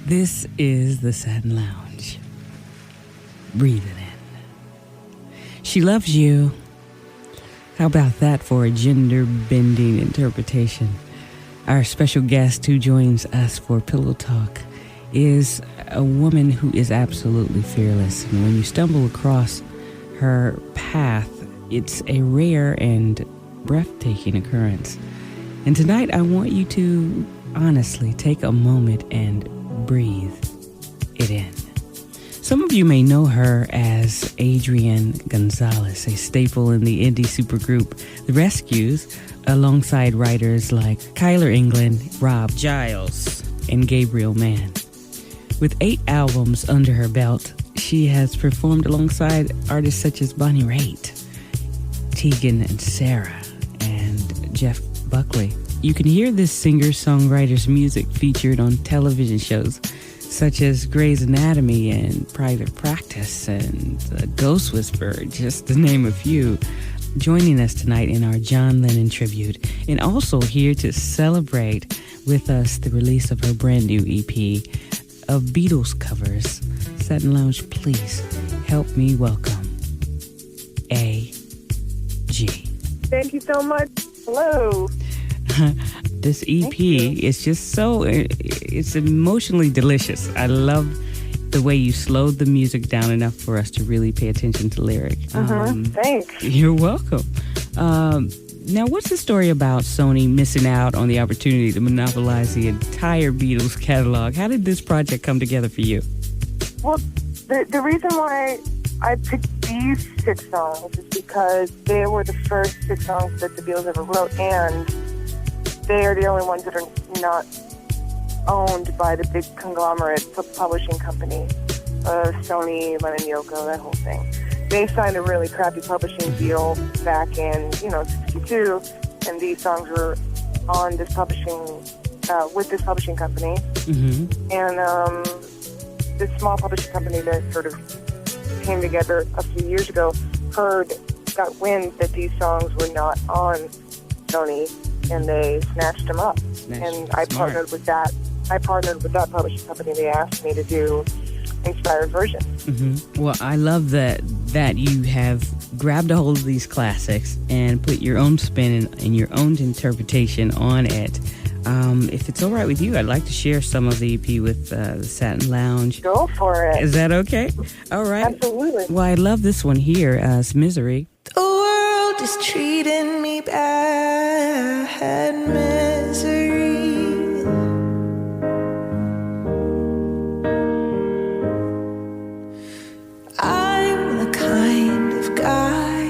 This is the Satin Lounge. Breathe it in. She loves you. How about that for a gender-bending interpretation? Our special guest who joins us for Pillow Talk is a woman who is absolutely fearless. And when you stumble across her path, it's a rare and breathtaking occurrence. And tonight I want you to honestly take a moment and breathe it in. Some of you may know her as Adrienne Gonzalez, a staple in the indie supergroup The Rescues, alongside writers like Kyler England, Rob Giles, and Gabriel Mann. With 8 albums under her belt, she has performed alongside artists such as Bonnie Raitt, Tegan and Sarah, and Jeff Buckley. You can hear this singer-songwriter's music featured on television shows such as Grey's Anatomy and Private Practice and Ghost Whisperer, just to name a few. Joining us tonight in our John Lennon tribute, and also here to celebrate with us the release of her brand new EP of Beatles covers. Satin Lounge, please help me welcome A.G. Thank you so much. Hello. This EP is just so, it's emotionally delicious. I love the way you slowed the music down enough for us to really pay attention to lyric. Thanks. You're welcome. Now, what's the story about Sony missing out on the opportunity to monopolize the entire Beatles catalog? How did this project come together for you? Well, the reason why I picked these 6 songs is because they were the first 6 songs that the Beatles ever wrote, and they are the only ones that are not owned by the big conglomerate publishing company, Sony, Lennon, Yoko, that whole thing. They signed a really crappy publishing deal back in, 62, and these songs were on this publishing, with this publishing company. Mm-hmm. And this small publishing company that sort of came together a few years ago got wind that these songs were not on Sony, and they snatched them up. I partnered with that publishing company. They asked me to do inspired versions. Mm-hmm. Well, I love that you have grabbed a hold of these classics and put your own spin and your own interpretation on it. If it's all right with you, I'd like to share some of the EP with the Satin Lounge. Go for it. Is that okay? All right. Absolutely. Well, I love this one here, it's Misery. The world is treating me bad, misery. I'm the kind of guy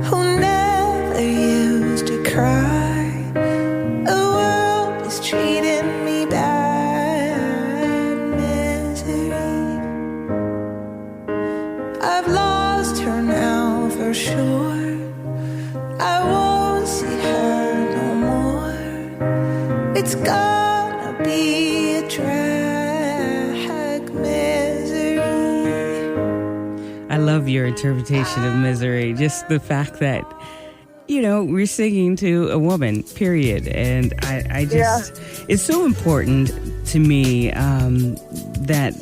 who never used to cry. The world is treating me bad, misery. I've lost her now for sure. I won't see her no more. It's gonna be a drag, misery. I love your interpretation of Misery. Just the fact that, we're singing to a woman, period. And I just, it's so important to me that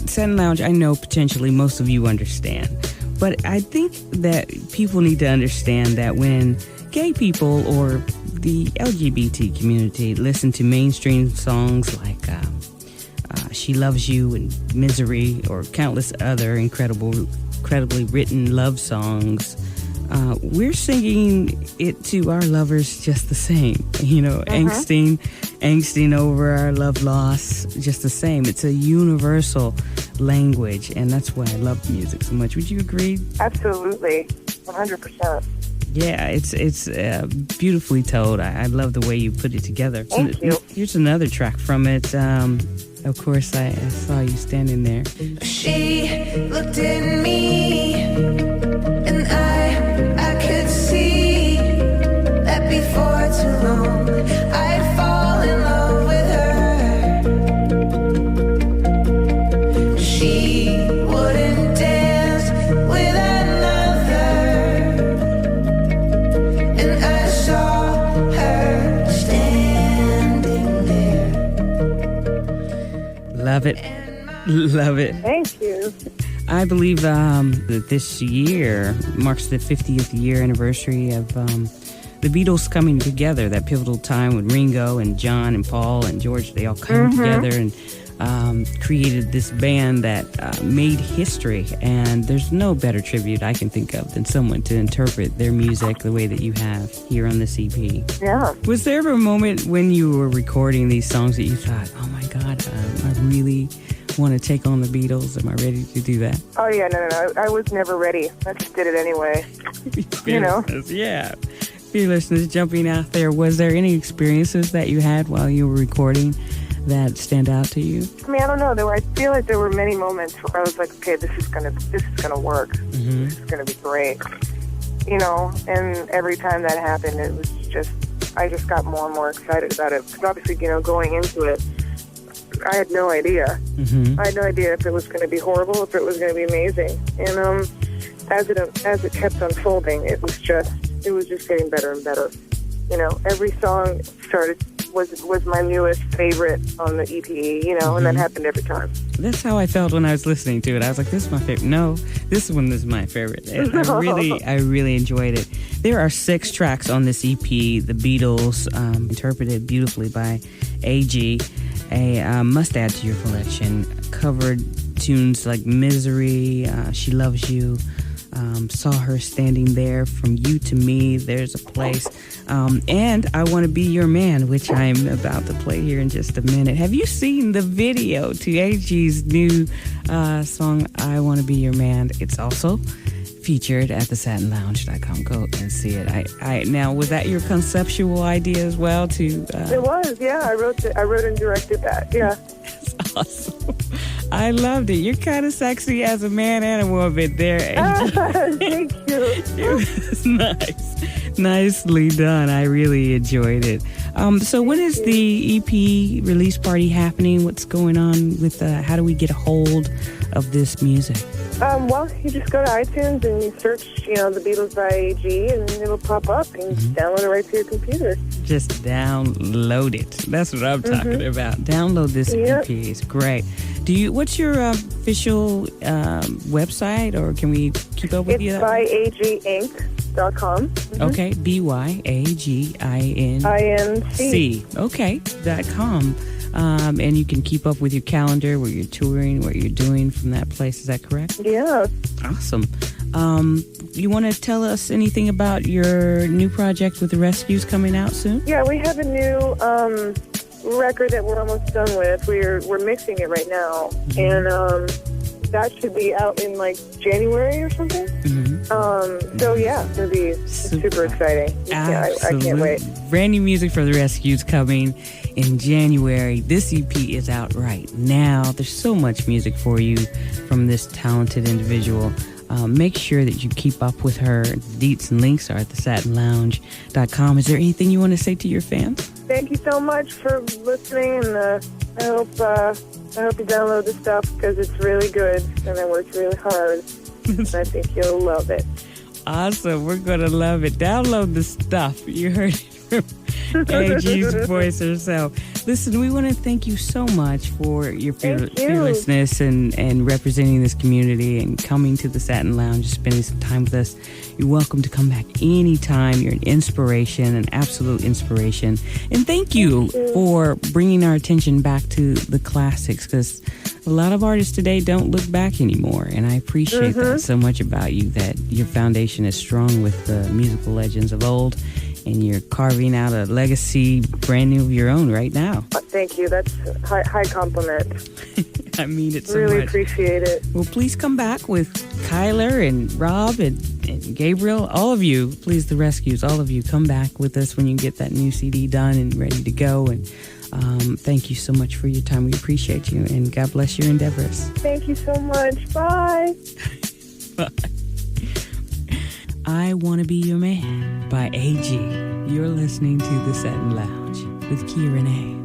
Satin Lounge, I know potentially most of you understand. But I think that people need to understand that when gay people or the LGBT community listen to mainstream songs like She Loves You and Misery or countless other incredibly written love songs, we're singing it to our lovers just the same, angsting over our love loss just the same. It's a universal language, and that's why I love music so much. Would you agree? Absolutely. 100%. Yeah, it's beautifully told. I love the way you put it together. Thank you. Here's another track from it. Of course, I saw you standing there. She looked at me, and I could see that before too long I'd fall in love with her. She wouldn't dance with another, and I saw her standing there. Love it. Love it. Thank you. I believe that this year marks the 50th year anniversary of the Beatles coming together, that pivotal time when Ringo and John and Paul and George, they all came together and created this band that made history. And there's no better tribute I can think of than someone to interpret their music the way that you have here on this EP. Yeah. Was there ever a moment when you were recording these songs that you thought, oh my God, I really want to take on the Beatles? Am I ready to do that? Oh, yeah, no. I was never ready. I just did it anyway. You know? Yeah. Dear listeners, jumping out there, was there any experiences that you had while you were recording that stand out to you? I mean, I don't know. I feel like there were many moments where I was like, okay, this is gonna work. Mm-hmm. This is gonna be great. You know, and every time that happened, it was just, I just got more and more excited about it. Because obviously, you know, going into it, I had no idea. Mm-hmm. I had no idea if it was going to be horrible, if it was going to be amazing. And as it kept unfolding, it was just getting better and better. You know, every song was my newest favorite on the EP, you know, and that happened every time. That's how I felt when I was listening to it. I was like, this is my favorite. No, this one is my favorite. And I really enjoyed it. There are 6 tracks on this EP, the Beatles, interpreted beautifully by A.G., a must-add to your collection. Covered tunes like Misery, She Loves You, Saw Her Standing There, From You to Me, There's a Place, and I Want to Be Your Man, which I'm about to play here in just a minute. Have you seen the video to A.G.'s new song, I Want to Be Your Man? It's also featured at TheSatinLounge.com. Go and see it. Now, was that your conceptual idea as well? It was, yeah. I wrote and directed that, yeah. That's awesome. I loved it. You're kind of sexy as a man and a woman there. Thank you. It was nice. Nicely done. I really enjoyed it. So when is the EP release party happening? What's going on with how do we get a hold of this music? Well, you just go to iTunes and you search, you know, the Beatles by A.G. and it'll pop up and download it right to your computer. Just download it. That's what I'm talking about. Download this EP. It's great. What's your official website, or can we keep up with you? It's byaginc.com. Okay, BYAGINC. Okay, .com. And you can keep up with your calendar, where you're touring, what you're doing from that place. Is that correct? Yeah. Awesome. You want to tell us anything about your new project with the Rescues coming out soon? Yeah, we have a new record that we're almost done with. We're mixing it right now, and that should be out in like January or something. So yeah, it'll be super exciting. I can't wait. Brand new music for the Rescues coming in January. This EP is out right now. There's so much music for you from this talented individual. Make sure that you keep up with her. Deets and links are at TheSatinLounge.com. Is there anything you want to say to your fans? Thank you so much for listening, and I hope you download the stuff because it's really good, and I worked really hard. And I think you'll love it. Awesome. We're going to love it. Download the stuff. You heard it from A.G.'s voice herself. Listen, we want to thank you so much for your fearlessness and representing this community and coming to the Satin Lounge, spending some time with us. You're welcome to come back anytime. You're an inspiration, an absolute inspiration. And thank you for bringing our attention back to the classics, because a lot of artists today don't look back anymore. And I appreciate that so much about you, that your foundation is strong with the musical legends of old, and you're carving out a legacy brand new of your own right now. Thank you. That's high compliment. I mean it so really much. Appreciate it. Well, please come back with Kyler and Rob and Gabriel. All of you, please, the Rescues, all of you, come back with us when you get that new CD done and ready to go. And thank you so much for your time. We appreciate you, and God bless your endeavors. Thank you so much. Bye. Bye. I Want to Be Your Man by A.G. You're listening to The Satin Lounge with KiaRene.